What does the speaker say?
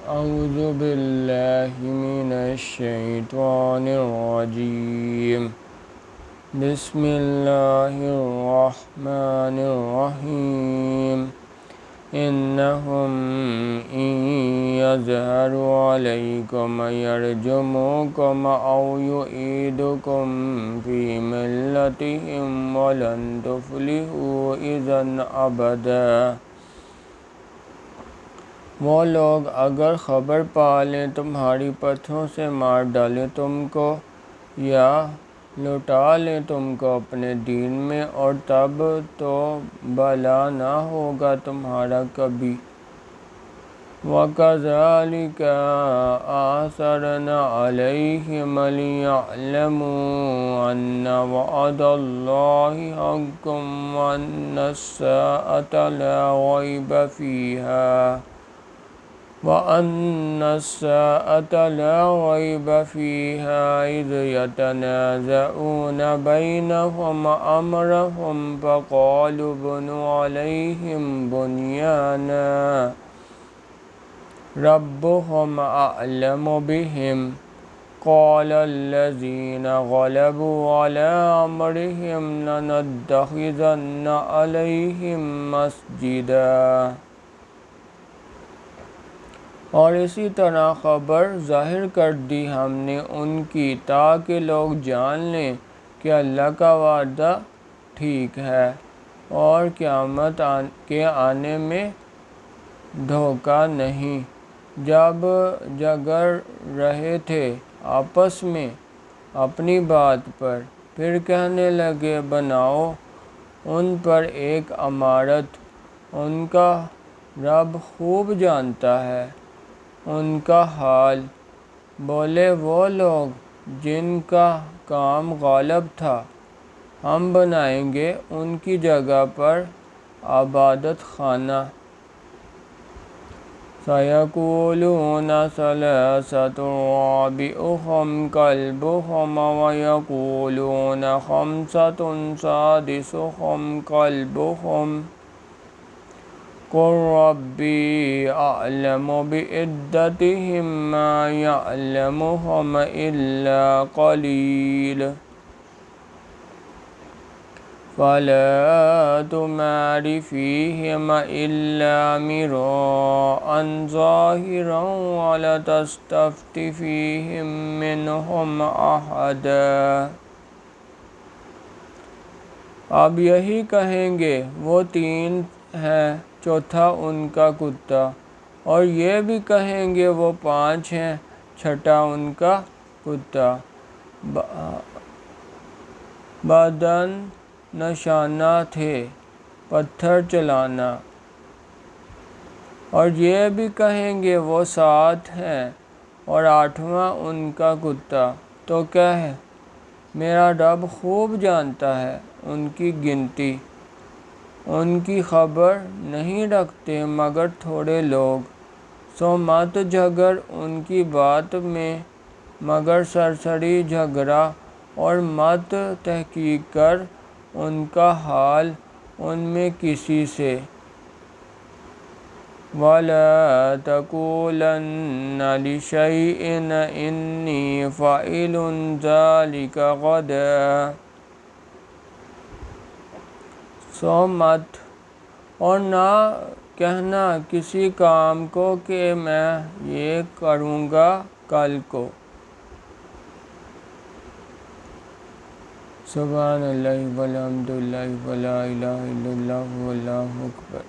أعوذ بالله من الشيطان الرجيم بسم الله الرحمن الرحيم إنهم إن يظهروا عليكم يرجموكم أو يعيدوكم في ملتهم ولن تفلحوا إذا أبدا۔ وہ لوگ اگر خبر پا لیں تمہاری پتھروں سے مار ڈالیں تم کو یا لوٹا لیں تم کو اپنے دین میں، اور تب تو بھلا نہ ہوگا تمہارا کبھی۔ وَكَذَلِكَ أَعْثَرْنَا عَلَيْهِمْ لِيَعْلَمُوا أَنَّ وَعْدَ اللَّهِ حَقٌّ وَأَنَّ السَّاعَةَ لَا رَيْبَ فِيهَا إِذْ يَتَنَازَعُونَ بَيْنَهُمْ أَمْرَهُمْ فَقَالُوا ابْنُوا عَلَيْهِمْ بُنْيَانًا رَبُّهُمْ أَعْلَمُ بِهِمْ قَالَ الَّذِينَ غَلَبُوا عَلَىٰ أَمْرِهِمْ لَنَتَّخِذَنَّ عَلَيْهِمْ مَسْجِدًا۔ اور اسی طرح خبر ظاہر کر دی ہم نے ان کی تاکہ لوگ جان لیں کہ اللہ کا وعدہ ٹھیک ہے اور قیامت کے آنے میں دھوکہ نہیں۔ جب جھگڑ رہے تھے آپس میں اپنی بات پر، پھر کہنے لگے بناؤ ان پر ایک عمارت، ان کا رب خوب جانتا ہے ان کا حال۔ بولے وہ لوگ جن کا کام غالب تھا، ہم بنائیں گے ان کی جگہ پر عبادت خانہ۔ سَيَقُولُونَ ثَلَاثَةٌ رَابِعُهُمْ كَلْبُهُمْ وَيَقُولُونَ خَمْسَةٌ سَادِسُهُمْ كَلْبُهُمْ قُل رَّبِّي أَعْلَمُ بِعِدَّتِهِم مَّا يَعْلَمُهُمْ إِلَّا قَلِيلٌ فَلَا تُمَارِ فِيهِمْ إِلَّا مِرَاءً ظَاهِرًا وَلَا تَسْتَفْتِ فِيهِم مِّنْهُمْ أَحَدًا۔ اب یہی کہیں گے وہ تین ہیں، چوتھا ان کا کتا، اور یہ بھی کہیں گے وہ پانچ ہیں، چھٹا ان کا کتا۔ بدن نشانہ تھے پتھر چلانا، اور یہ بھی کہیں گے وہ سات ہیں اور آٹھواں ان کا کتا۔ تو کہہ میرا رب خوب جانتا ہے ان کی گنتی، ان کی خبر نہیں رکھتے مگر تھوڑے لوگ۔ سو مت جھگڑ ان کی بات میں مگر سرسری جھگڑا، اور مت تحقیق کر ان کا حال ان میں کسی سے۔ وَلَا تَقُولَنَّ لِشَيْءٍ إِنِّي فَاعِلٌ ذَلِكَ غَدًا۔ سو مت اور نہ کہنا کسی کام کو کہ میں یہ کروں گا کل کو۔ سبحان اللہ والحمد للہ ولا الہ الا اللہ واللہ اکبر۔